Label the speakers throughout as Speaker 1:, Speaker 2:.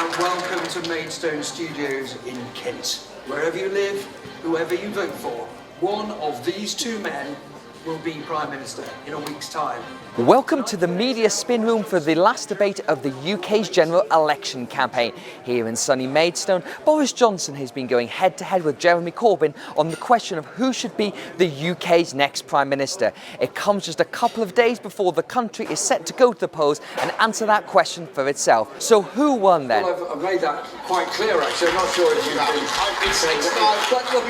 Speaker 1: and welcome to Maidstone Studios in Kent. Wherever you live, whoever you vote for, one of these two men will be Prime Minister in a week's time.
Speaker 2: Welcome to the media spin room for the last debate of the UK's general election campaign. Here in sunny Maidstone, Boris Johnson has been going head-to-head with Jeremy Corbyn on the question of who should be the UK's next Prime Minister. It comes just a couple of days before the country is set to go to the polls and answer that question for itself. So who won then?
Speaker 1: Well, I've made that quite clear, actually. I'm not sure if you think... But the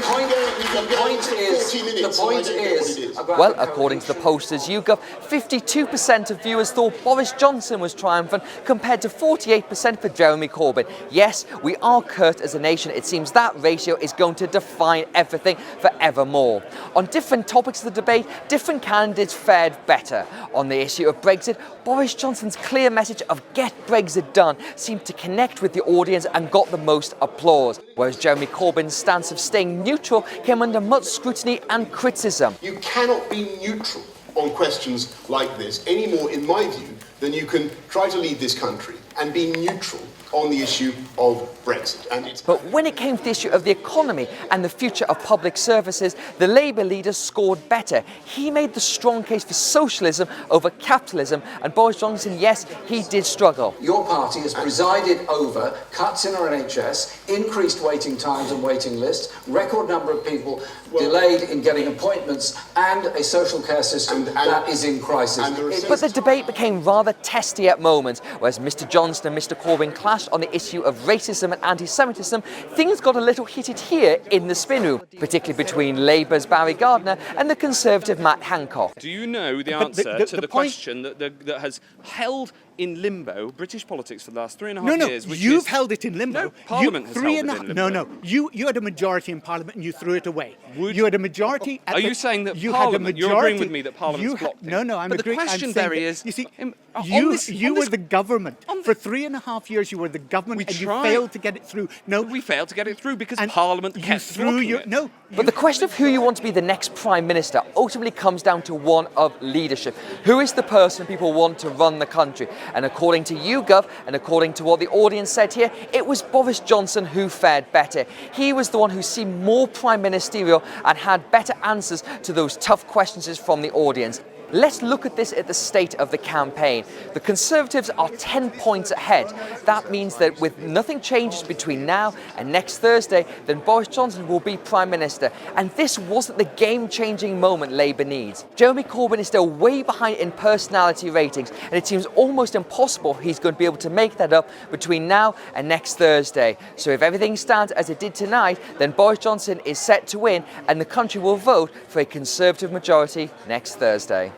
Speaker 1: point is...
Speaker 2: Well, according to the pollsters YouGov, 52% of viewers thought Boris Johnson was triumphant compared to 48% for Jeremy Corbyn. Yes, we are cursed as a nation. It seems that ratio is going to define everything forevermore. On different topics of the debate, different candidates fared better. On the issue of Brexit, Boris Johnson's clear message of "Get Brexit done" seemed to connect with the audience and got the most applause, whereas Jeremy Corbyn's stance of staying neutral came under much scrutiny and criticism.
Speaker 3: You cannot be neutral on questions like this any more, in my view, than you can try to lead this country and be neutral on the issue of Brexit.
Speaker 2: But when it came to the issue of the economy and the future of public services, the Labour leader scored better. He made the strong case for socialism over capitalism, and Boris Johnson, yes, he did struggle.
Speaker 1: Your party has presided over cuts in our NHS, increased waiting times and waiting lists, record number of people delayed in getting appointments, and a social care system that is in crisis.
Speaker 2: But the debate became rather testy at moments. Whereas Mr Johnson and Mr Corbyn clashed on the issue of racism and anti-Semitism, things got a little heated here in the spin room, particularly between Labour's Barry Gardner and the Conservative Matt Hancock.
Speaker 4: Do you know the answer to the question that has held in limbo British politics for the last 3.5 years?
Speaker 5: You've held it in limbo.
Speaker 4: No, Parliament has held it in limbo.
Speaker 5: No, you had a majority in Parliament and you threw it away. You had a majority.
Speaker 4: Are you saying that Parliament? You're agreeing with me that Parliament's blocked it?
Speaker 5: No, I'm agreeing.
Speaker 4: But the question, Barry, is
Speaker 5: you see, you were the government for 3.5 years. You were the government, and you failed to get it through. No,
Speaker 4: we failed to get it through because Parliament kept blocking it.
Speaker 5: No.
Speaker 2: But the question of who you want to be the next Prime Minister ultimately comes down to one of leadership. Who is the person people want to run the country? And according to YouGov, and according to what the audience said here, it was Boris Johnson who fared better. He was the one who seemed more prime ministerial and had better answers to those tough questions from the audience. Let's look at this at the state of the campaign. The Conservatives are 10 points ahead. That means that with nothing changes between now and next Thursday, then Boris Johnson will be Prime Minister. And this wasn't the game-changing moment Labour needs. Jeremy Corbyn is still way behind in personality ratings, and it seems almost impossible he's going to be able to make that up between now and next Thursday. So if everything stands as it did tonight, then Boris Johnson is set to win, and the country will vote for a Conservative majority next Thursday.